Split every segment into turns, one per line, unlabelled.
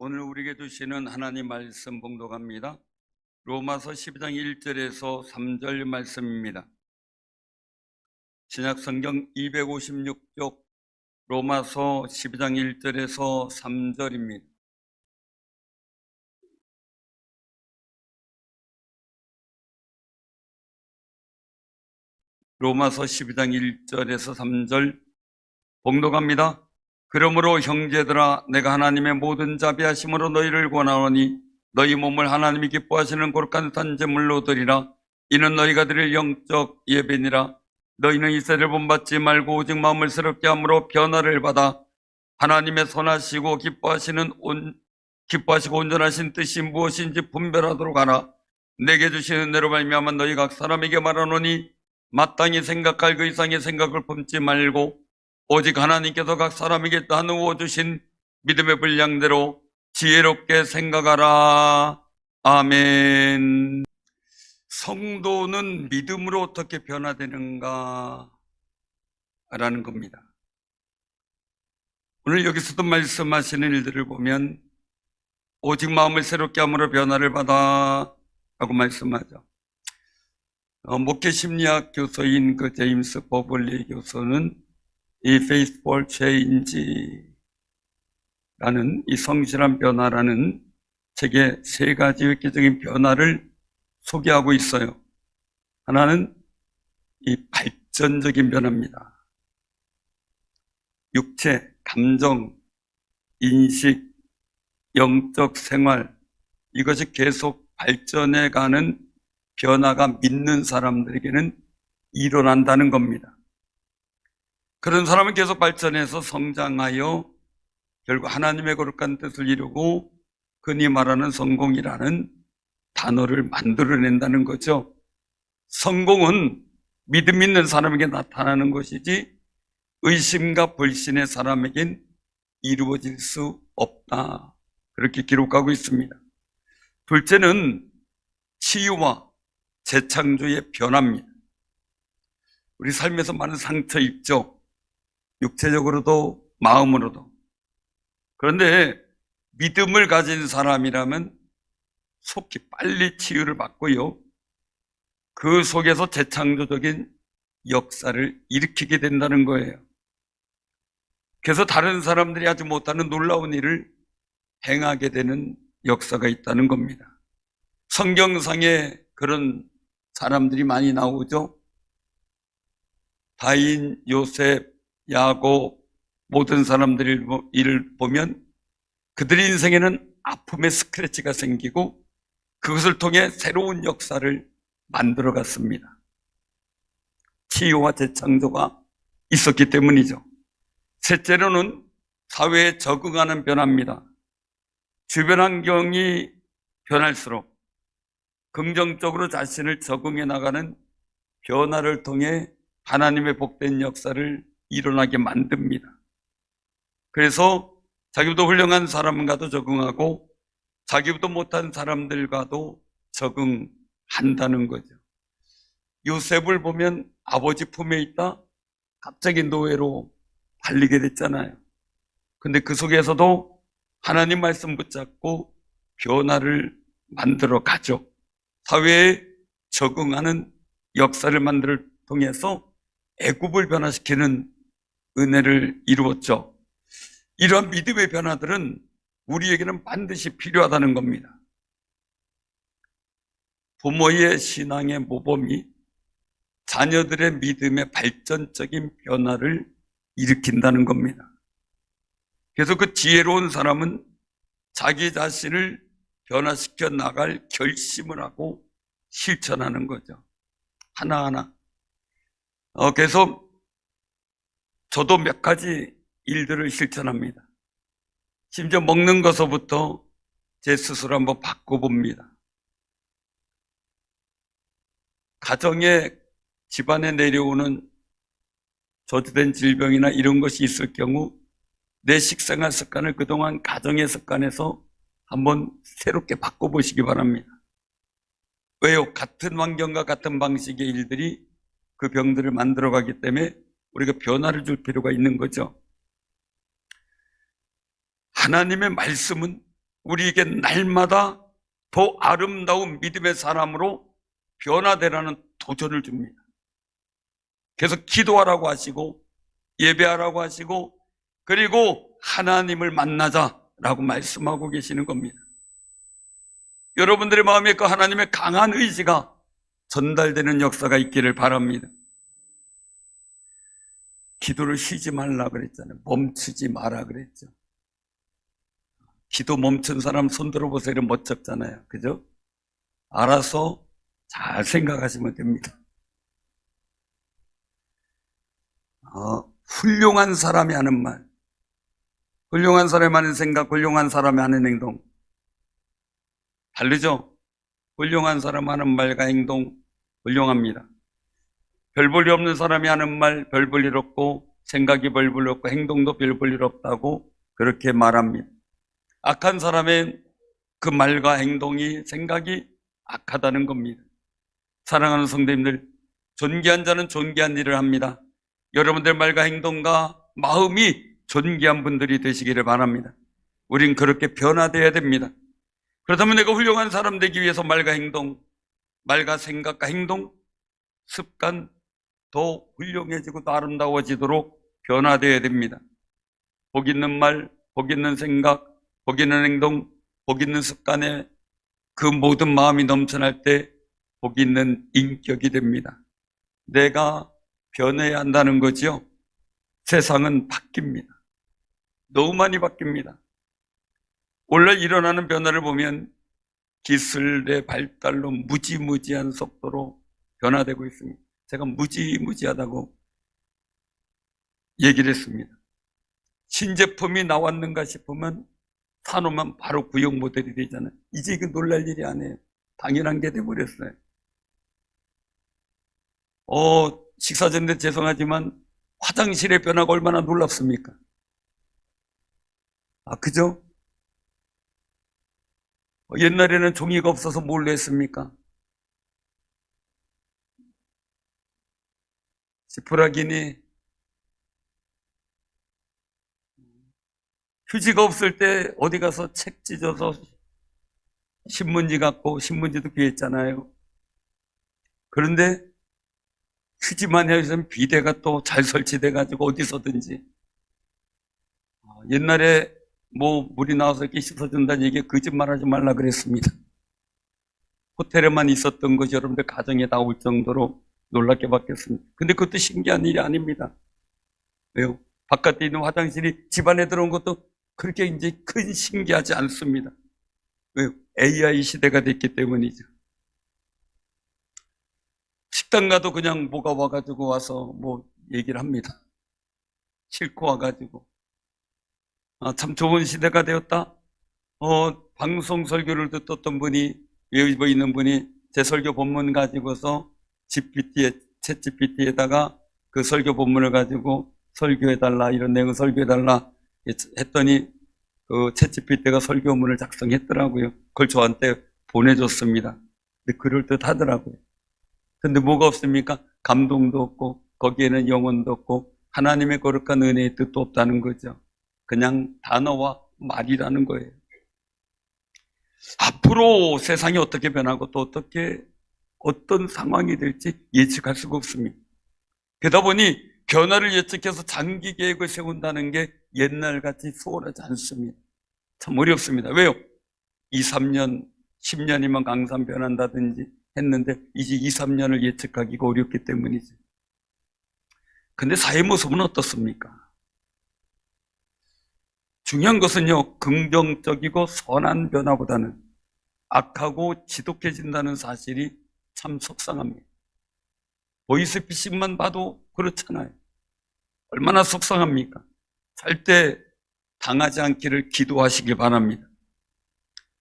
오늘 우리에게 주시는 하나님 말씀 봉독합니다. 로마서 12장 1절에서 3절 말씀입니다. 신약성경 256쪽 로마서 12장 1절에서 3절입니다. 로마서 12장 1절에서 3절 봉독합니다. 그러므로 형제들아, 내가 하나님의 모든 자비하심으로 너희를 권하노니 너희 몸을 하나님이 기뻐하시는 거룩한 산제물로 드리라. 이는 너희가 드릴 영적 예배니라. 너희는 이세를 본받지 말고 오직 마음을 새롭게 함으로 변화를 받아 하나님의 선하시고 기뻐하시고 온전하신 뜻이 무엇인지 분별하도록 하라. 내게 주신 은혜로 말미암아 너희 각 사람에게 말하노니 마땅히 생각할 그 이상의 생각을 품지 말고 오직 하나님께서 각 사람에게 나누어 주신 믿음의 분량대로 지혜롭게 생각하라. 아멘. 성도는 믿음으로 어떻게 변화되는가 라는 겁니다. 오늘 여기서도 말씀하시는 일들을 보면 오직 마음을 새롭게 함으로 변화를 받아 라고 말씀하죠. 목회 심리학 교수인 그 제임스 버블리 교수는 이 Faithful Change라는 이 성실한 변화라는 책의 세 가지 획기적인 변화를 소개하고 있어요. 하나는 이 발전적인 변화입니다. 육체, 감정, 인식, 영적 생활, 이것이 계속 발전해가는 변화가 믿는 사람들에게는 일어난다는 겁니다. 그런 사람은 계속 발전해서 성장하여 결국 하나님의 거룩한 뜻을 이루고 흔히 말하는 성공이라는 단어를 만들어낸다는 거죠. 성공은 믿음 있는 사람에게 나타나는 것이지 의심과 불신의 사람에겐 이루어질 수 없다. 그렇게 기록하고 있습니다. 둘째는 치유와 재창조의 변화입니다. 우리 삶에서 많은 상처 입죠. 육체적으로도 마음으로도. 그런데 믿음을 가진 사람이라면 속히 빨리 치유를 받고요. 그 속에서 재창조적인 역사를 일으키게 된다는 거예요. 그래서 다른 사람들이 하지 못하는 놀라운 일을 행하게 되는 역사가 있다는 겁니다. 성경상에 그런 사람들이 많이 나오죠. 다인, 요셉, 야곱, 모든 사람들의 일을 보면 그들의 인생에는 아픔의 스크래치가 생기고 그것을 통해 새로운 역사를 만들어 갔습니다. 치유와 재창조가 있었기 때문이죠. 셋째로는 사회에 적응하는 변화입니다. 주변 환경이 변할수록 긍정적으로 자신을 적응해 나가는 변화를 통해 하나님의 복된 역사를 일어나게 만듭니다. 그래서 자기보다 훌륭한 사람과도 적응하고 자기보다 못한 사람들과도 적응한다는 거죠. 요셉을 보면 아버지 품에 있다 갑자기 노예로 팔리게 됐잖아요. 근데 그 속에서도 하나님 말씀 붙잡고 변화를 만들어 가죠. 사회에 적응하는 역사를 만들어 통해서 애굽을 변화시키는 은혜를 이루었죠. 이러한 믿음의 변화들은 우리에게는 반드시 필요하다는 겁니다. 부모의 신앙의 모범이 자녀들의 믿음의 발전적인 변화를 일으킨다는 겁니다. 그래서 그 지혜로운 사람은 자기 자신을 변화시켜 나갈 결심을 하고 실천하는 거죠. 하나하나. 그래서 저도 몇 가지 일들을 실천합니다. 심지어 먹는 것부터 제 스스로 한번 바꿔봅니다. 가정에, 집안에 내려오는 저주된 질병이나 이런 것이 있을 경우 내 식생활 습관을 그동안 가정의 습관에서 한번 새롭게 바꿔보시기 바랍니다. 왜요? 같은 환경과 같은 방식의 일들이 그 병들을 만들어가기 때문에 우리가 변화를 줄 필요가 있는 거죠. 하나님의 말씀은 우리에게 날마다 더 아름다운 믿음의 사람으로 변화되라는 도전을 줍니다. 계속 기도하라고 하시고 예배하라고 하시고 그리고 하나님을 만나자라고 말씀하고 계시는 겁니다. 여러분들의 마음에 그 하나님의 강한 의지가 전달되는 역사가 있기를 바랍니다. 기도를 쉬지 말라 그랬잖아요. 멈추지 마라 그랬죠. 기도 멈춘 사람 손 들어보세요. 이런 멋쩍잖아요. 그죠? 알아서 잘 생각하시면 됩니다. 훌륭한 사람이 하는 말, 훌륭한 사람이 하는 생각, 훌륭한 사람이 하는 행동 다르죠? 훌륭한 사람 하는 말과 행동 훌륭합니다. 별 볼 일 없는 사람이 하는 말 별 볼 일 없고 생각이 별 볼 일 없고 행동도 별 볼 일 없다고 그렇게 말합니다. 악한 사람의 그 말과 행동이 생각이 악하다는 겁니다. 사랑하는 성도님들, 존귀한 자는 존귀한 일을 합니다. 여러분들 말과 행동과 마음이 존귀한 분들이 되시기를 바랍니다. 우린 그렇게 변화되어야 됩니다. 그렇다면 내가 훌륭한 사람 되기 위해서 말과 행동, 말과 생각과 행동, 습관 더 훌륭해지고 더 아름다워지도록 변화되어야 됩니다. 복 있는 말, 복 있는 생각, 복 있는 행동, 복 있는 습관에 그 모든 마음이 넘쳐날 때 복 있는 인격이 됩니다. 내가 변해야 한다는 거지요. 세상은 바뀝니다. 너무 많이 바뀝니다. 원래 일어나는 변화를 보면 기술의 발달로 무지무지한 속도로 변화되고 있습니다. 제가 무지무지하다고 얘기를 했습니다. 신제품이 나왔는가 싶으면 사놓으면 바로 구형 모델이 되잖아요. 이제 이거 놀랄 일이 아니에요. 당연한 게 돼버렸어요. 식사 전에 죄송하지만 화장실의 변화가 얼마나 놀랍습니까? 그죠? 옛날에는 종이가 없어서 뭘로 했습니까? 지푸라기니 휴지가 없을 때 어디 가서 책 찢어서 신문지 갖고 신문지도 귀했잖아요. 그런데 휴지만 해서는 비데가 또 잘 설치돼 가지고 어디서든지 옛날에 물이 나와서 이렇게 씻어준다는 얘기에 거짓말하지 말라 그랬습니다. 호텔에만 있었던 것이 여러분들 가정에 나올 정도로 놀랍게 바뀌었습니다. 근데 그것도 신기한 일이 아닙니다. 왜요? 바깥에 있는 화장실이 집안에 들어온 것도 그렇게 이제 큰 신기하지 않습니다. 왜요? AI 시대가 됐기 때문이죠. 식당 가도 그냥 뭐가 와가지고 와서 얘기를 합니다. 싣고 와가지고. 참 좋은 시대가 되었다. 방송 설교를 듣던 분이, 외국에 있는 분이 제 설교 본문 가지고서 챗GPT에다가 그 설교 본문을 가지고 설교해달라, 이런 내용 설교해달라 했더니 그 챗GPT가 설교문을 작성했더라고요. 그걸 저한테 보내줬습니다. 근데 그럴듯 하더라고요. 근데 뭐가 없습니까? 감동도 없고 거기에는 영혼도 없고 하나님의 거룩한 은혜의 뜻도 없다는 거죠. 그냥 단어와 말이라는 거예요. 앞으로 세상이 어떻게 변하고 또 어떤 상황이 될지 예측할 수가 없습니다. 그러다 보니 변화를 예측해서 장기 계획을 세운다는 게 옛날같이 수월하지 않습니다. 참 어렵습니다. 왜요? 2, 3년, 10년이면 강산 변한다든지 했는데 이제 2, 3년을 예측하기가 어렵기 때문이죠. 근데 사회 모습은 어떻습니까? 중요한 것은요, 긍정적이고 선한 변화보다는 악하고 지독해진다는 사실이 참 속상합니다. 보이스피싱만 봐도 그렇잖아요. 얼마나 속상합니까? 절대 당하지 않기를 기도하시길 바랍니다.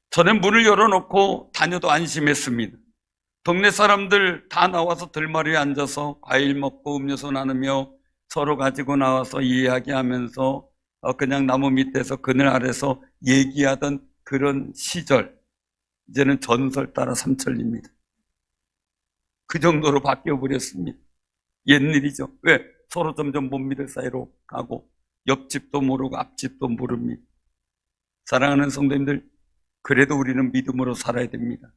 저는 문을 열어놓고 다녀도 안심했습니다. 동네 사람들 다 나와서 들마루에 앉아서 과일 먹고 음료수 나누며 서로 가지고 나와서 이야기하면서 그냥 나무 밑에서 그늘 아래서 얘기하던 그런 시절, 이제는 전설 따라 삼천리입니다. 그 정도로 바뀌어버렸습니다. 옛일이죠. 왜? 서로 점점 못 믿을 사이로 가고 옆집도 모르고 앞집도 모릅니다. 사랑하는 성도님들, 그래도 우리는 믿음으로 살아야 됩니다.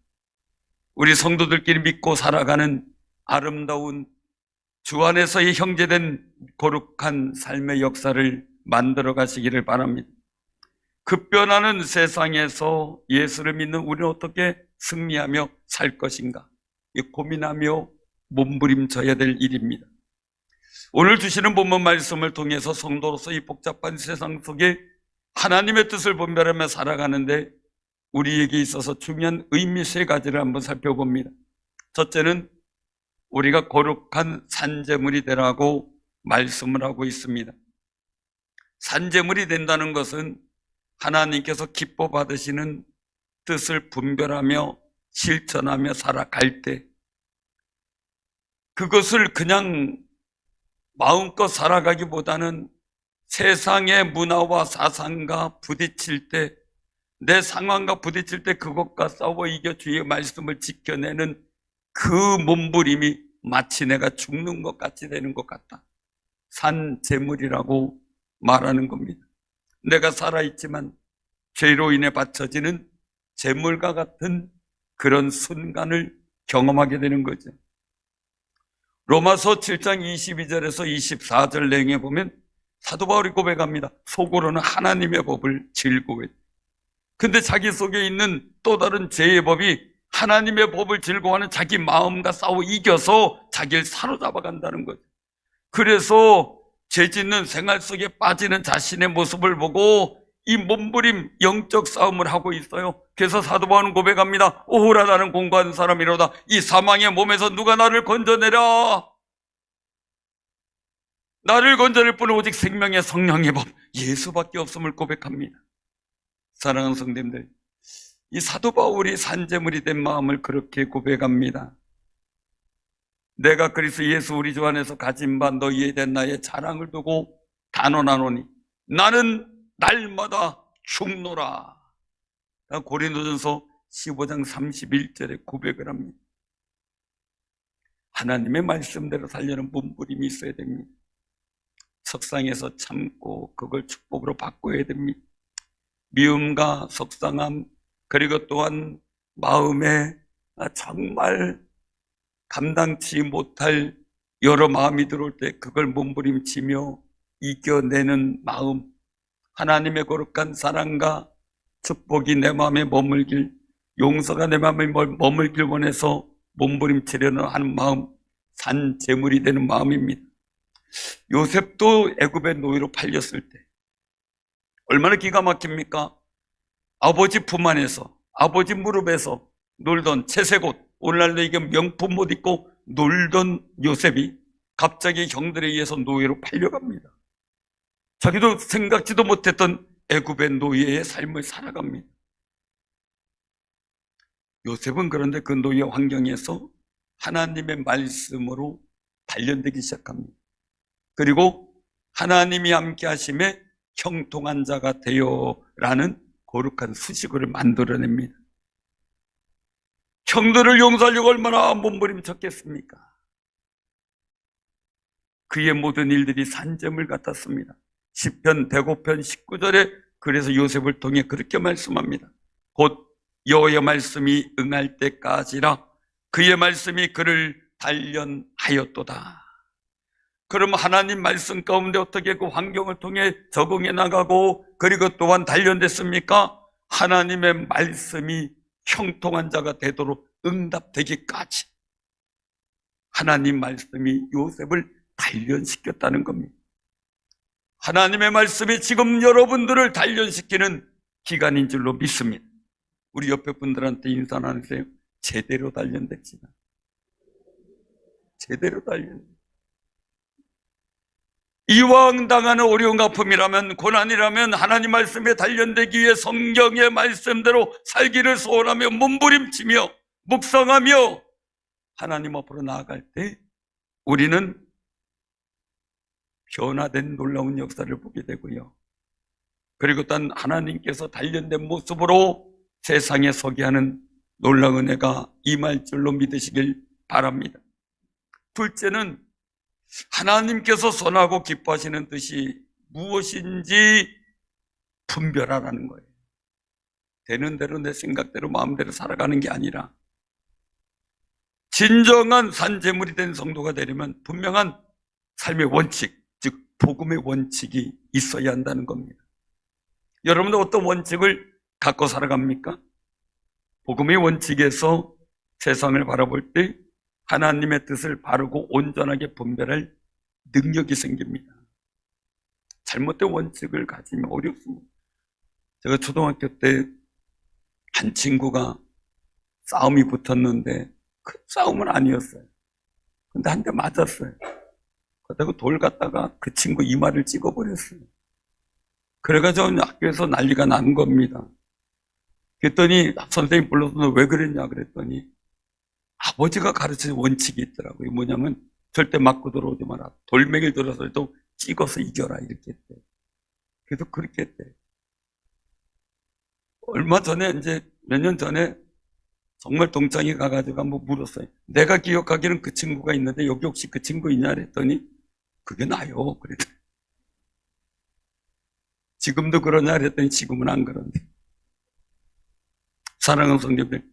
우리 성도들끼리 믿고 살아가는 아름다운 주 안에서의 형제된 거룩한 삶의 역사를 만들어 가시기를 바랍니다. 급변하는 세상에서 예수를 믿는 우리는 어떻게 승리하며 살 것인가, 고민하며 몸부림쳐야 될 일입니다. 오늘 주시는 본문 말씀을 통해서 성도로서 이 복잡한 세상 속에 하나님의 뜻을 분별하며 살아가는데 우리에게 있어서 중요한 의미 세 가지를 한번 살펴봅니다. 첫째는 우리가 거룩한 산제물이 되라고 말씀을 하고 있습니다. 산제물이 된다는 것은 하나님께서 기뻐 받으시는 뜻을 분별하며 실천하며 살아갈 때 그것을 그냥 마음껏 살아가기보다는 세상의 문화와 사상과 부딪힐 때, 내 상황과 부딪힐 때 그것과 싸워 이겨 주의 말씀을 지켜내는 그 몸부림이 마치 내가 죽는 것 같이 되는 것 같다. 산제물이라고 말하는 겁니다. 내가 살아있지만 죄로 인해 바쳐지는 제물과 같은 그런 순간을 경험하게 되는 거죠. 로마서 7장 22절에서 24절 내용에 보면 사도 바울이 고백합니다. 속으로는 하나님의 법을 즐거워해. 근데 자기 속에 있는 또 다른 죄의 법이 하나님의 법을 즐거워하는 자기 마음과 싸워 이겨서 자기를 사로잡아 간다는 거죠. 그래서 죄 짓는 생활 속에 빠지는 자신의 모습을 보고 이 몸부림 영적 싸움을 하고 있어요. 그래서 사도 바울은 고백합니다. 오호라 나는 공고한 사람이로다. 이 사망의 몸에서 누가 나를 건져내라. 나를 건져낼 분은 오직 생명의 성령의 법 예수밖에 없음을 고백합니다. 사랑하는 성도님들, 이 사도 바울이 산제물이 된 마음을 그렇게 고백합니다. 내가 그리스도 예수 우리 주 안에서 가진 바 너희에 대한 나의 자랑을 두고 단언하노니 나는 날마다 죽노라. 고린도전서 15장 31절에 고백을 합니다. 하나님의 말씀대로 살려는 몸부림이 있어야 됩니다. 석상에서 참고 그걸 축복으로 바꿔야 됩니다. 미움과 속상함, 그리고 또한 마음에 정말 감당치 못할 여러 마음이 들어올 때 그걸 몸부림치며 이겨내는 마음, 하나님의 거룩한 사랑과 축복이 내 마음에 머물길, 용서가 내 마음에 머물길 원해서 몸부림치려는 하는 마음, 산제물이 되는 마음입니다. 요셉도 애굽의 노예로 팔렸을 때 얼마나 기가 막힙니까? 아버지 품 안에서, 아버지 무릎에서 놀던 채색옷, 오늘날도 이게 명품 못 입고 놀던 요셉이 갑자기 형들에 의해서 노예로 팔려갑니다. 자기도 생각지도 못했던 애굽의 노예의 삶을 살아갑니다. 요셉은 그런데 그 노예 환경에서 하나님의 말씀으로 단련되기 시작합니다. 그리고 하나님이 함께 하심에 형통한 자가 되어라는 거룩한 수식어를 만들어냅니다. 형들을 용서하려고 얼마나 몸부림쳤겠습니까? 그의 모든 일들이 산제물 같았습니다. 시편 105편 19절에 그래서 요셉을 통해 그렇게 말씀합니다. 곧 여호와의 말씀이 응할 때까지라 그의 말씀이 그를 단련하였도다. 그럼 하나님 말씀 가운데 어떻게 그 환경을 통해 적응해 나가고 그리고 또한 단련됐습니까? 하나님의 말씀이 형통한 자가 되도록 응답되기까지 하나님 말씀이 요셉을 단련시켰다는 겁니다. 하나님의 말씀이 지금 여러분들을 단련시키는 기간인 줄로 믿습니다. 우리 옆에 분들한테 인사 나누세요. 제대로 단련됐지만 제대로 단련됐습니다. 이왕 당하는 어려운 아픔이라면 고난이라면 하나님 말씀에 단련되기 위해 성경의 말씀대로 살기를 소원하며 몸부림치며 묵상하며 하나님 앞으로 나아갈 때 우리는 변화된 놀라운 역사를 보게 되고요. 그리고 또 하나님께서 단련된 모습으로 세상에 서게 하는 놀라운 은혜가 임할 줄로 믿으시길 바랍니다. 둘째는 하나님께서 선하고 기뻐하시는 뜻이 무엇인지 분별하라는 거예요. 되는 대로 내 생각대로 마음대로 살아가는 게 아니라 진정한 산재물이 된 성도가 되려면 분명한 삶의 원칙, 즉 복음의 원칙이 있어야 한다는 겁니다. 여러분도 어떤 원칙을 갖고 살아갑니까? 복음의 원칙에서 세상을 바라볼 때 하나님의 뜻을 바르고 온전하게 분별할 능력이 생깁니다. 잘못된 원칙을 가지면 어렵습니다. 제가 초등학교 때 한 친구가 싸움이 붙었는데 큰 싸움은 아니었어요. 근데 한 대 맞았어요. 그러다가 돌 갖다가 그 친구 이마를 찍어버렸어요. 그래가지고 학교에서 난리가 난 겁니다. 그랬더니 선생님 불러서 너 왜 그랬냐 그랬더니 아버지가 가르치는 원칙이 있더라고요. 뭐냐면 절대 맞고 들어오지 마라. 돌멩이를 들어서도 찍어서 이겨라 이렇게 했대요. 그래서 그렇게 했대요. 얼마 전에 이제 몇 년 전에 정말 동창이 가가지고 한번 물었어요. 내가 기억하기는 그 친구가 있는데 여기 혹시 그 친구 있냐 그랬더니 그게 나요. 그랬더니 지금도 그러냐 그랬더니 지금은 안 그런데. 사랑하는 성도들,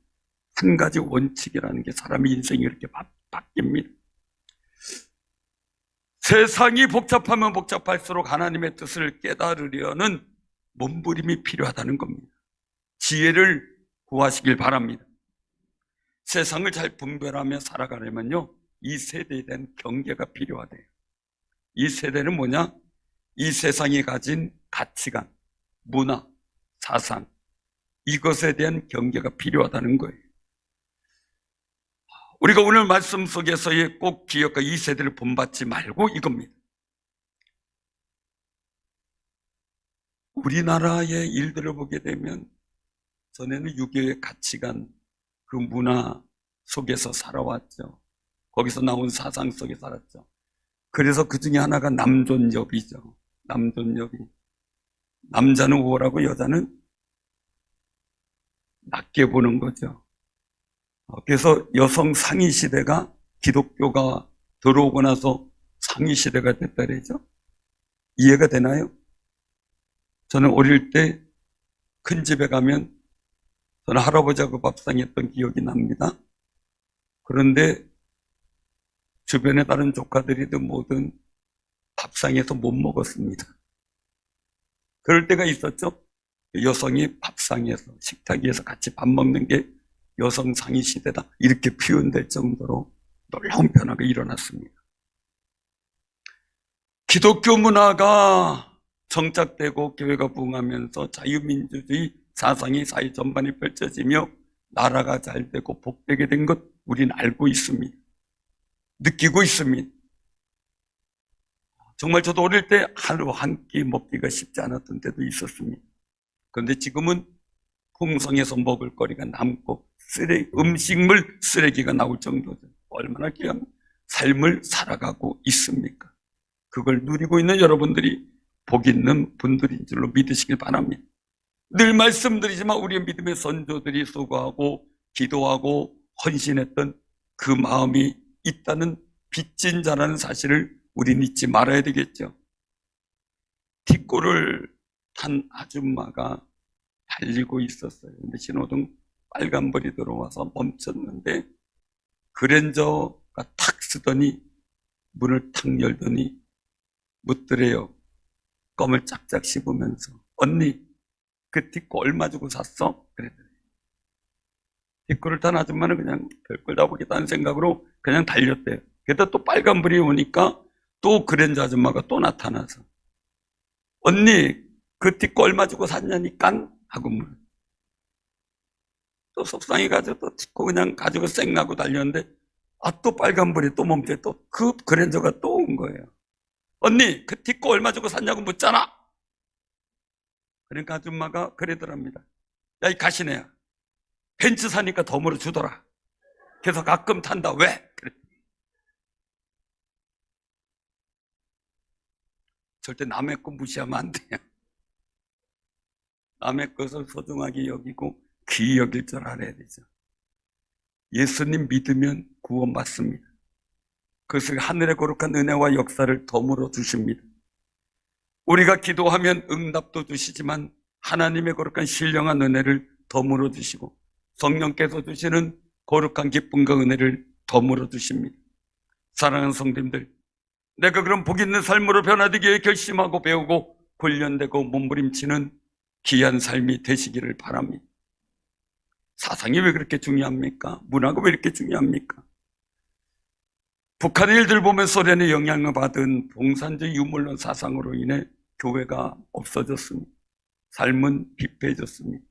한 가지 원칙이라는 게 사람의 인생이 이렇게 바뀝니다. 세상이 복잡하면 복잡할수록 하나님의 뜻을 깨달으려는 몸부림이 필요하다는 겁니다. 지혜를 구하시길 바랍니다. 세상을 잘 분별하며 살아가려면요, 이 세대에 대한 경계가 필요하대요. 이 세대는 뭐냐? 이 세상이 가진 가치관, 문화, 사상, 이것에 대한 경계가 필요하다는 거예요. 우리가 오늘 말씀 속에서 꼭 기억과 이 세대를 본받지 말고 이겁니다. 우리나라의 일들을 보게 되면 전에는 유교의 가치관, 그 문화 속에서 살아왔죠. 거기서 나온 사상 속에 살았죠. 그래서 그 중에 하나가 남존여비죠. 남존여비. 남자는 우월하고 여자는 낮게 보는 거죠. 그래서 여성 상위 시대가 기독교가 들어오고 나서 상위 시대가 됐다 그러죠. 이해가 되나요? 저는 어릴 때 큰 집에 가면 저는 할아버지하고 밥상했던 기억이 납니다. 그런데 주변에 다른 조카들이든 뭐든 밥상에서 못 먹었습니다. 그럴 때가 있었죠. 여성이 밥상에서 식탁 위에서 같이 밥 먹는 게 여성 상위 시대다 이렇게 표현될 정도로 놀라운 변화가 일어났습니다. 기독교 문화가 정착되고 교회가 부흥하면서 자유민주주의 사상이 사회 전반에 펼쳐지며 나라가 잘 되고 복되게 된 것 우리는 알고 있습니다. 느끼고 있습니다. 정말 저도 어릴 때 하루 한 끼 먹기가 쉽지 않았던 때도 있었습니다. 그런데 지금은 풍성해서 먹을 거리가 남고 음식물 쓰레기가 나올 정도죠. 얼마나 귀한 삶을 살아가고 있습니까? 그걸 누리고 있는 여러분들이 복 있는 분들인 줄로 믿으시길 바랍니다. 늘 말씀드리지만 우리의 믿음의 선조들이 수고하고 기도하고 헌신했던 그 마음이 있다는 빚진 자라는 사실을 우리는 잊지 말아야 되겠죠. 뒷골을 탄 아줌마가 달리고 있었어요. 근데 신호등 빨간불이 들어와서 멈췄는데 그랜저가 탁 쓰더니 문을 탁 열더니 묻더래요. 껌을 짝짝 씹으면서 언니 그 뒷골 얼마 주고 샀어? 그랬더니 뒷골을 탄 아줌마는 그냥 별걸 다 보겠다는 생각으로 그냥 달렸대요. 그러다 또 빨간불이 오니까 또 그랜저 아줌마가 또 나타나서 언니 그 뒷골 얼마 주고 샀냐니까 하고 물어. 또 속상해가지고 또 뒷골 그냥 가지고 쌩나고 달렸는데 또 빨간불이 또 멈춰 또 그 그랜저가 또 온 거예요. 언니 그 뒷골 얼마 주고 샀냐고 묻잖아. 그러니까 아줌마가 그러더랍니다. 야 이 가시네야 벤츠 사니까 덤으로 주더라. 그래서 가끔 탄다. 왜? 그래. 절대 남의 것 무시하면 안 돼요. 남의 것을 소중하게 여기고 귀히 여길 줄 알아야 되죠. 예수님 믿으면 구원받습니다. 그것을 하늘의 거룩한 은혜와 역사를 덤으로 주십니다. 우리가 기도하면 응답도 주시지만 하나님의 거룩한 신령한 은혜를 더물어 주시고 성령께서 주시는 거룩한 기쁨과 은혜를 더물어 주십니다. 사랑하는 성도님들, 내가 그런 복 있는 삶으로 변화되기 위해 결심하고 배우고 훈련되고 몸부림치는 귀한 삶이 되시기를 바랍니다. 사상이 왜 그렇게 중요합니까? 문화가 왜 이렇게 중요합니까? 북한의 일들 보면 소련의 영향을 받은 봉산주의 유물론 사상으로 인해 교회가 없어졌습니다. 삶은 피폐해졌습니다.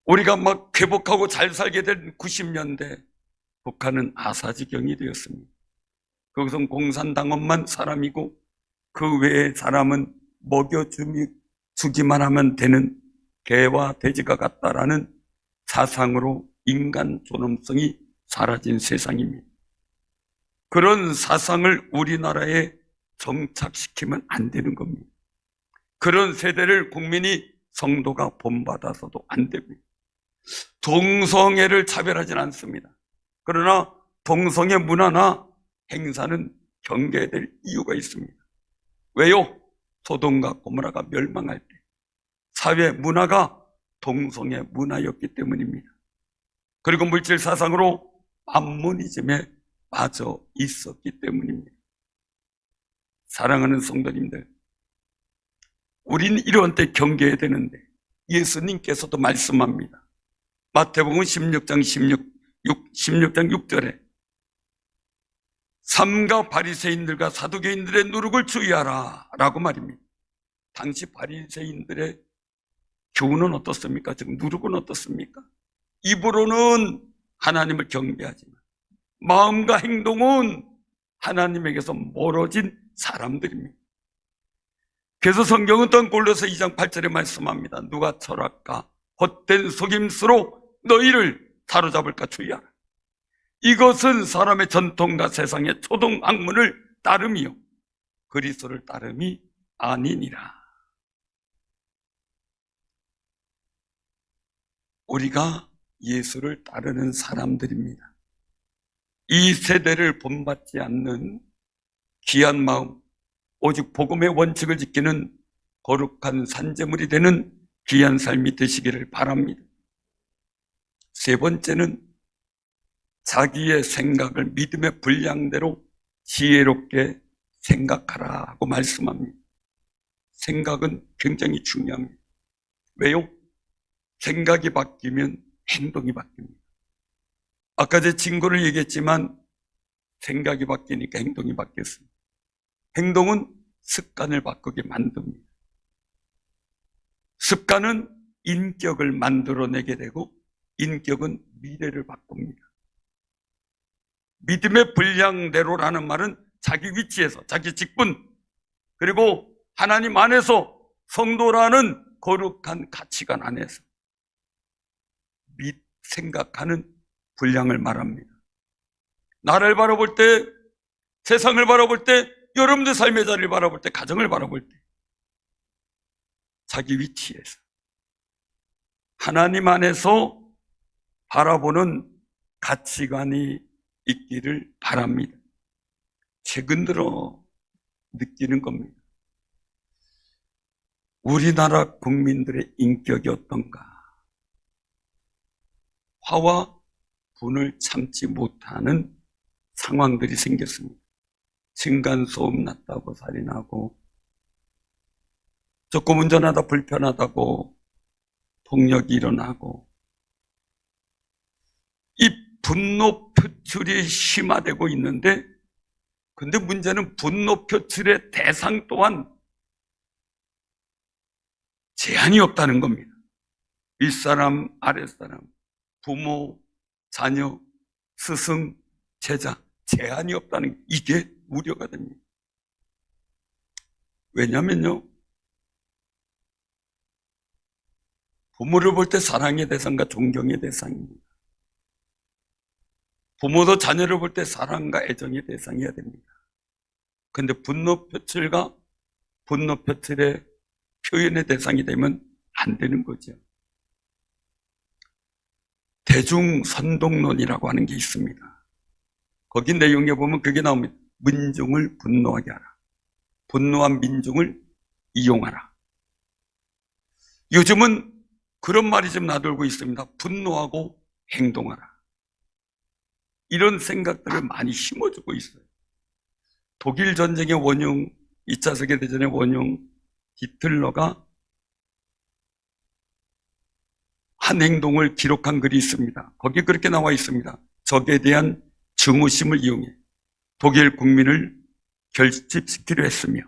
우리가 막 회복하고 잘 살게 된 90년대 북한은 아사지경이 되었습니다. 거기서 공산당원만 사람이고 그 외의 사람은 먹여주기만 하면 되는 개와 돼지가 같다라는 사상으로 인간 존엄성이 사라진 세상입니다. 그런 사상을 우리나라에 정착시키면 안 되는 겁니다. 그런 세대를 국민이 성도가 본받아서도 안 됩니다. 동성애를 차별하진 않습니다. 그러나 동성애 문화나 행사는 경계해야 될 이유가 있습니다. 왜요? 소돔과 고모라가 멸망할 때 사회 문화가 동성애 문화였기 때문입니다. 그리고 물질 사상으로 암모니즘에 빠져 있었기 때문입니다. 사랑하는 성도님들, 우린 이런 때 경계해야 되는데 예수님께서도 말씀합니다. 마태복음 16장 6절에 삼가 바리새인들과 사두개인들의 누룩을 주의하라 라고 말입니다. 당시 바리새인들의 교훈은 어떻습니까? 즉 누룩은 어떻습니까? 입으로는 하나님을 경배하지만 마음과 행동은 하나님에게서 멀어진 사람들입니다. 그래서 성경은 또한 골로새 2장 8절에 말씀합니다. 누가 철학과 헛된 속임수로 너희를 사로잡을까 주의하라. 이것은 사람의 전통과 세상의 초동학문을 따름이요 그리스도를 따름이 아니니라. 우리가 예수를 따르는 사람들입니다. 이 세대를 본받지 않는 귀한 마음, 오직 복음의 원칙을 지키는 거룩한 산재물이 되는 귀한 삶이 되시기를 바랍니다. 세 번째는 자기의 생각을 믿음의 분량대로 지혜롭게 생각하라고 말씀합니다. 생각은 굉장히 중요합니다. 왜요? 생각이 바뀌면 행동이 바뀝니다. 아까 제 친구를 얘기했지만 생각이 바뀌니까 행동이 바뀌었습니다. 행동은 습관을 바꾸게 만듭니다. 습관은 인격을 만들어내게 되고 인격은 미래를 바꿉니다. 믿음의 분량대로라는 말은 자기 위치에서, 자기 직분, 그리고 하나님 안에서 성도라는 거룩한 가치관 안에서 생각하는 분량을 말합니다. 나를 바라볼 때, 세상을 바라볼 때, 여러분들 삶의 자리를 바라볼 때, 가정을 바라볼 때 자기 위치에서 하나님 안에서 바라보는 가치관이 있기를 바랍니다. 최근 들어 느끼는 겁니다. 우리나라 국민들의 인격이 어떤가? 화와 분을 참지 못하는 상황들이 생겼습니다. 층간소음 났다고 살인하고, 조금 운전하다 불편하다고 폭력이 일어나고, 이 분노 표출이 심화되고 있는데, 근데 문제는 분노 표출의 대상 또한 제한이 없다는 겁니다. 윗사람, 아랫사람, 부모, 자녀, 스승, 제자, 제한이 없다는 이게 우려가 됩니다. 왜냐면요, 부모를 볼 때 사랑의 대상과 존경의 대상입니다. 부모도 자녀를 볼 때 사랑과 애정의 대상이어야 됩니다. 그런데 분노 표출과 분노 표출의 표현의 대상이 되면 안 되는 거죠. 대중선동론이라고 하는 게 있습니다. 거기 내용에 보면 그게 나옵니다. 민중을 분노하게 하라. 분노한 민중을 이용하라. 요즘은 그런 말이 좀 나돌고 있습니다. 분노하고 행동하라. 이런 생각들을 많이 심어주고 있어요. 독일 전쟁의 원흉, 2차 세계대전의 원흉 히틀러가 한 행동을 기록한 글이 있습니다. 거기에 그렇게 나와 있습니다. 적에 대한 증오심을 이용해 독일 국민을 결집시키려 했으며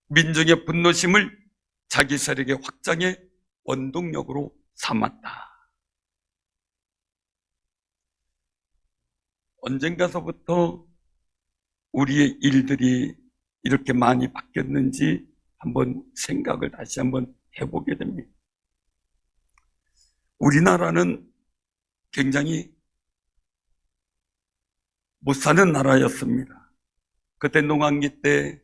민중의 분노심을 자기 세력의 확장의 원동력으로 삼았다. 언젠가서부터 우리의 일들이 이렇게 많이 바뀌었는지 한번 생각을 다시 한번 해보게 됩니다. 우리나라는 굉장히 못 사는 나라였습니다. 그때 농한기 때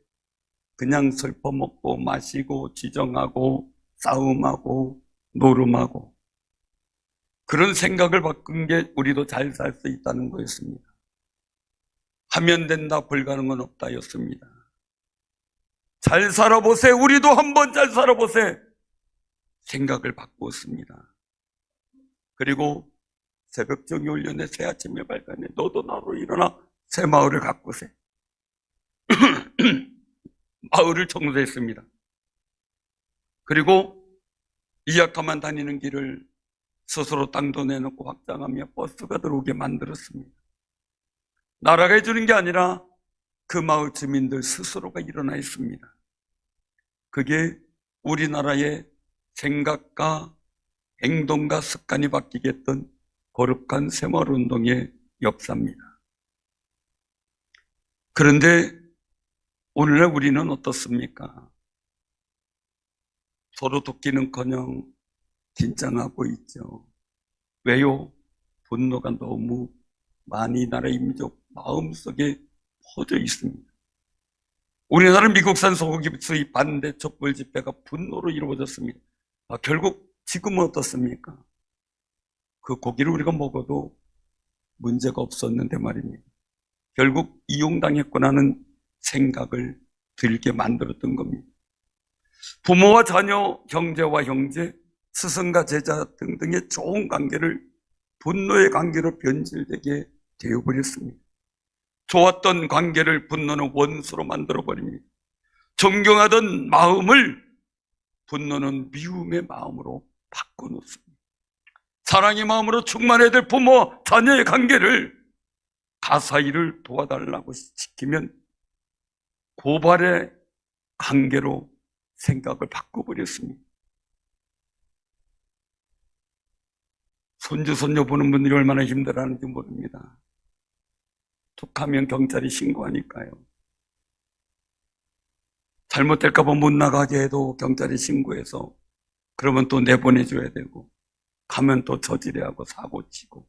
그냥 슬퍼먹고 마시고 지정하고 싸움하고 노름하고 그런 생각을 바꾼 게 우리도 잘 살 수 있다는 거였습니다. 하면 된다, 불가능은 없다였습니다. 잘 살아보세, 우리도 한번 잘 살아보세 생각을 바꾸었습니다. 그리고 새벽 정의훈련의 새 아침에 발간해 너도 나로 일어나 새 마을을 가꾸세. 마을을 청소했습니다. 그리고 이약화만 다니는 길을 스스로 땅도 내놓고 확장하며 버스가 들어오게 만들었습니다. 나라가 해주는 게 아니라 그 마을 주민들 스스로가 일어나 있습니다. 그게 우리나라의 생각과 행동과 습관이 바뀌게 했던 거룩한 새마을운동의 역사입니다. 그런데 오늘날 우리는 어떻습니까? 서로 돕기는커녕 긴장하고 있죠. 왜요? 분노가 너무 많이 나라의 민족 마음속에 퍼져 있습니다. 우리나라는 미국산 소고기 수입 반대 촛불 집회가 분노로 이루어졌습니다. 결국 지금은 어떻습니까? 그 고기를 우리가 먹어도 문제가 없었는데 말입니다. 결국 이용당했구나는 생각을 들게 만들었던 겁니다. 부모와 자녀, 형제와 형제, 스승과 제자 등등의 좋은 관계를 분노의 관계로 변질되게 되어버렸습니다. 좋았던 관계를 분노는 원수로 만들어버립니다. 존경하던 마음을 분노는 미움의 마음으로 바꿔놓습니다. 사랑의 마음으로 충만해야 될 부모와 자녀의 관계를 가사일을 도와달라고 시키면 고발의 관계로 생각을 바꿔버렸습니다. 손주, 손녀 보는 분들이 얼마나 힘들어하는지 모릅니다. 툭하면 경찰이 신고하니까요. 잘못될까봐 못 나가게 해도 경찰이 신고해서 그러면 또 내보내줘야 되고 가면 또 저지레하고 사고치고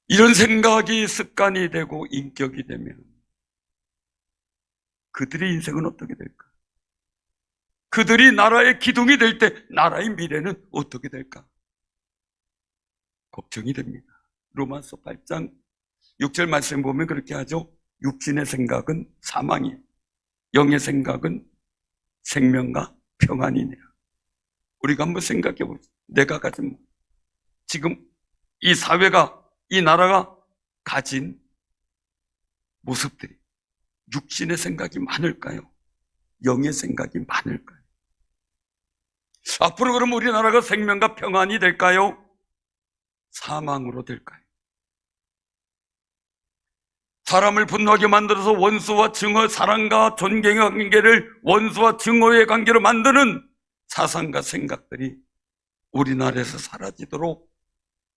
이런 생각이 습관이 되고 인격이 되면 그들의 인생은 어떻게 될까? 그들이 나라의 기둥이 될 때 나라의 미래는 어떻게 될까? 걱정이 됩니다. 로마서 8장 6절 말씀 보면 그렇게 하죠. 육신의 생각은 사망이에요. 영의 생각은 생명과 평안이네요. 우리가 한번 생각해 보죠. 내가 가진 지금 이 사회가 이 나라가 가진 모습들이 육신의 생각이 많을까요? 영의 생각이 많을까요? 앞으로 그럼 우리나라가 생명과 평안이 될까요? 사망으로 될까요? 사람을 분노하게 만들어서 원수와 증오, 사랑과 존경의 관계를 원수와 증오의 관계로 만드는 사상과 생각들이 우리나라에서 사라지도록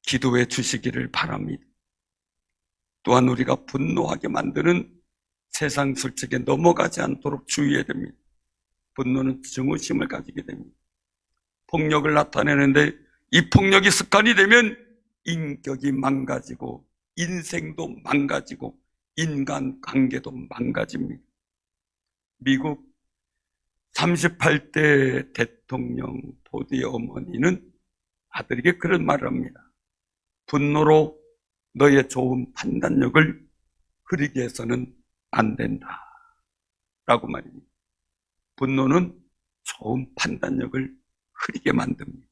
기도해 주시기를 바랍니다. 또한 우리가 분노하게 만드는 세상 술책에 넘어가지 않도록 주의해야 됩니다. 분노는 증오심을 가지게 됩니다. 폭력을 나타내는데 이 폭력이 습관이 되면 인격이 망가지고 인생도 망가지고 인간관계도 망가집니다. 미국 38대 대통령 포드의 어머니는 아들에게 그런 말을 합니다. 분노로 너의 좋은 판단력을 흐리게 해서는 안 된다 라고 말입니다. 분노는 좋은 판단력을 흐리게 만듭니다.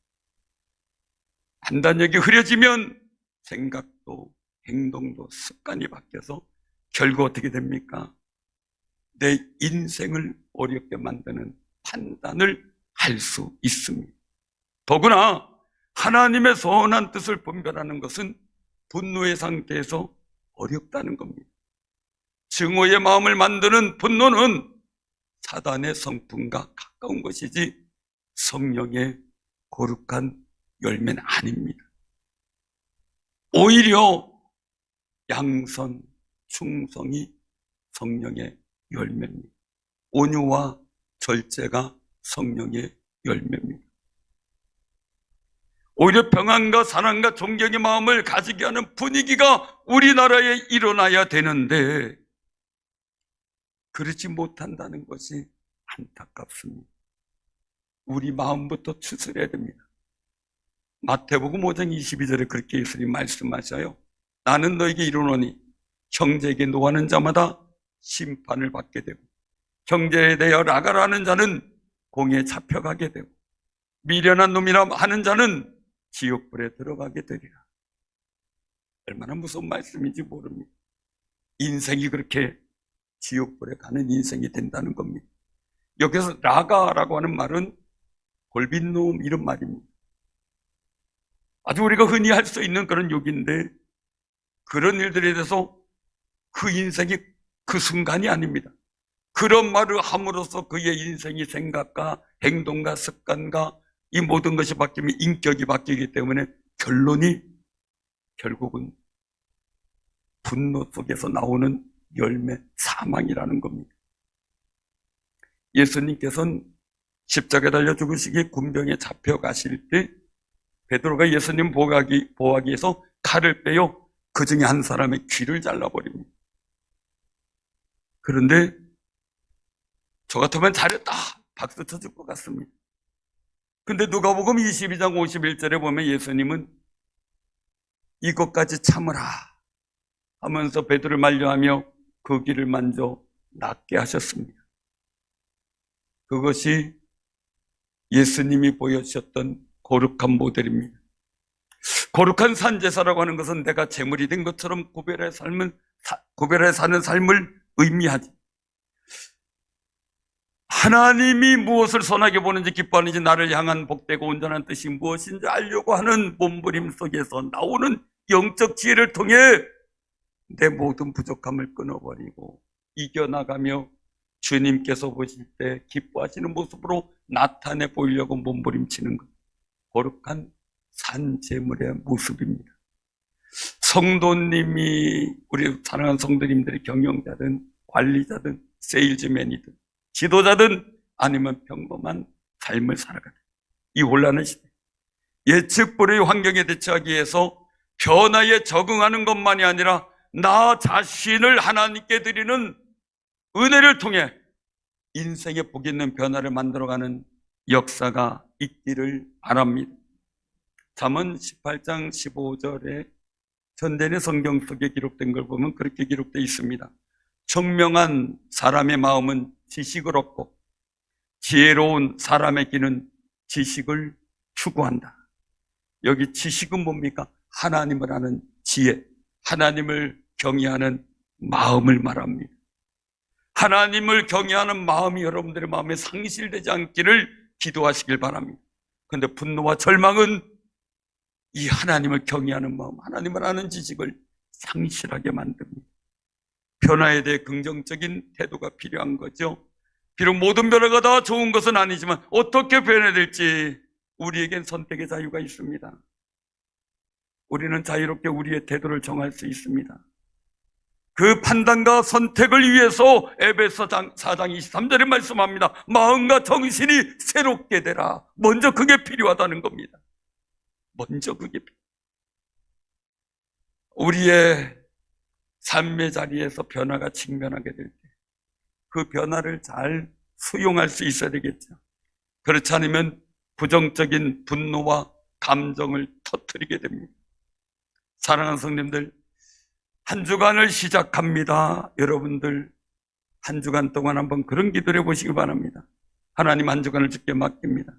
판단력이 흐려지면 생각도 행동도 습관이 바뀌어서 결국 어떻게 됩니까? 내 인생을 어렵게 만드는 판단을 할 수 있습니다. 더구나 하나님의 선한 뜻을 분별하는 것은 분노의 상태에서 어렵다는 겁니다. 증오의 마음을 만드는 분노는 사단의 성품과 가까운 것이지 성령의 거룩한 열매는 아닙니다. 오히려 양선, 충성이 성령의 열매입니다. 온유와 절제가 성령의 열매입니다. 오히려 평안과 사랑과 존경의 마음을 가지게 하는 분위기가 우리나라에 일어나야 되는데 그렇지 못한다는 것이 안타깝습니다. 우리 마음부터 추스려야 됩니다. 마태복음 5장 22절에 그렇게 예수님 말씀하셔요. 나는 너에게 이르노니 형제에게 노하는 자마다 심판을 받게 되고 형제에 대하여 라가라는 자는 공에 잡혀가게 되고 미련한 놈이라 하는 자는 지옥불에 들어가게 되리라. 얼마나 무서운 말씀인지 모릅니다. 인생이 그렇게 지옥불에 가는 인생이 된다는 겁니다. 여기서 라가라고 하는 말은 골빈놈 이런 말입니다. 아주 우리가 흔히 할 수 있는 그런 욕인데 그런 일들에 대해서 그 인생이 그 순간이 아닙니다. 그런 말을 함으로써 그의 인생이 생각과 행동과 습관과 이 모든 것이 바뀌면 인격이 바뀌기 때문에 결론이 결국은 분노 속에서 나오는 열매, 사망이라는 겁니다. 예수님께서는 십자가에 달려 죽으시기 군병에 잡혀가실 때 베드로가 예수님 보호하기 위해서 칼을 빼요 그 중에 한 사람의 귀를 잘라버립니다. 그런데 저 같으면 잘했다 박수 쳐줄 것 같습니다. 근데 누가복음 22장 51절에 보면 예수님은 이것까지 참으라 하면서 베드로를 만류하며 그 귀를 만져 낫게 하셨습니다. 그것이 예수님이 보여주셨던 거룩한 모델입니다. 거룩한 산제사라고 하는 것은 내가 제물이 된 것처럼 구별해 사는 삶을 의미하지. 하나님이 무엇을 선하게 보는지 기뻐하는지 나를 향한 복되고 온전한 뜻이 무엇인지 알려고 하는 몸부림 속에서 나오는 영적 지혜를 통해 내 모든 부족함을 끊어버리고 이겨나가며 주님께서 보실 때 기뻐하시는 모습으로 나타내 보이려고 몸부림치는 것, 거룩한 산제물의 모습입니다. 성도님이 우리 사랑하는 성도님들이 경영자든 관리자든 세일즈맨이든 지도자든 아니면 평범한 삶을 살아가는 이 혼란한 시대, 예측 불허의 환경에 대처하기 위해서 변화에 적응하는 것만이 아니라 나 자신을 하나님께 드리는 은혜를 통해 인생의 복 있는 변화를 만들어가는 역사가 있기를 바랍니다. 잠언 18장 15절에 전대의 성경 속에 기록된 걸 보면 그렇게 기록되어 있습니다. 청명한 사람의 마음은 지식을 얻고 지혜로운 사람의 귀는 지식을 추구한다. 여기 지식은 뭡니까? 하나님을 아는 지혜, 하나님을 경외하는 마음을 말합니다. 하나님을 경외하는 마음이 여러분들의 마음에 상실되지 않기를 기도하시길 바랍니다. 그런데 분노와 절망은 이 하나님을 경외하는 마음, 하나님을 아는 지식을 상실하게 만듭니다. 변화에 대해 긍정적인 태도가 필요한 거죠. 비록 모든 변화가 다 좋은 것은 아니지만 어떻게 변화될지 우리에겐 선택의 자유가 있습니다. 우리는 자유롭게 우리의 태도를 정할 수 있습니다. 그 판단과 선택을 위해서 에베소 4장 23절에 말씀합니다. 마음과 정신이 새롭게 되라. 먼저 그게 필요하다는 겁니다. 먼저 그게 우리의 삶의 자리에서 변화가 직면하게 될 때 그 변화를 잘 수용할 수 있어야 되겠죠. 그렇지 않으면 부정적인 분노와 감정을 터뜨리게 됩니다. 사랑하는 성님들, 한 주간을 시작합니다. 여러분들 한 주간 동안 한번 그런 기도를 해보시기 바랍니다. 하나님 한 주간을 주께 맡깁니다.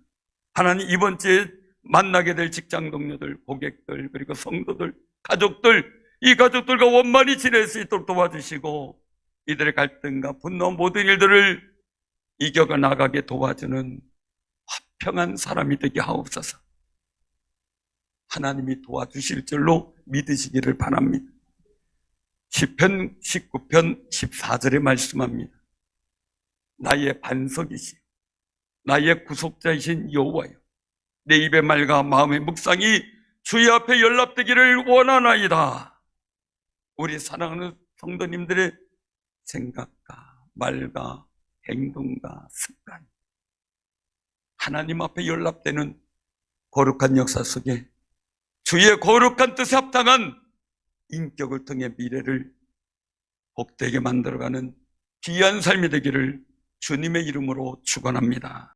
하나님 이번 주에 만나게 될 직장 동료들, 고객들, 그리고 성도들, 가족들, 이 가족들과 원만히 지낼 수 있도록 도와주시고 이들의 갈등과 분노 모든 일들을 이겨가 나가게 도와주는 화평한 사람이 되게 하옵소서. 하나님이 도와주실 줄로 믿으시기를 바랍니다. 시편 19편 14절에 말씀합니다. 나의 반석이시 나의 구속자이신 여호와여, 내 입의 말과 마음의 묵상이 주의 앞에 연락되기를 원하나이다. 우리 사랑하는 성도님들의 생각과 말과 행동과 습관, 하나님 앞에 연락되는 거룩한 역사 속에 주의 거룩한 뜻에 합당한 인격을 통해 미래를 복되게 만들어가는 귀한 삶이 되기를 주님의 이름으로 축원합니다.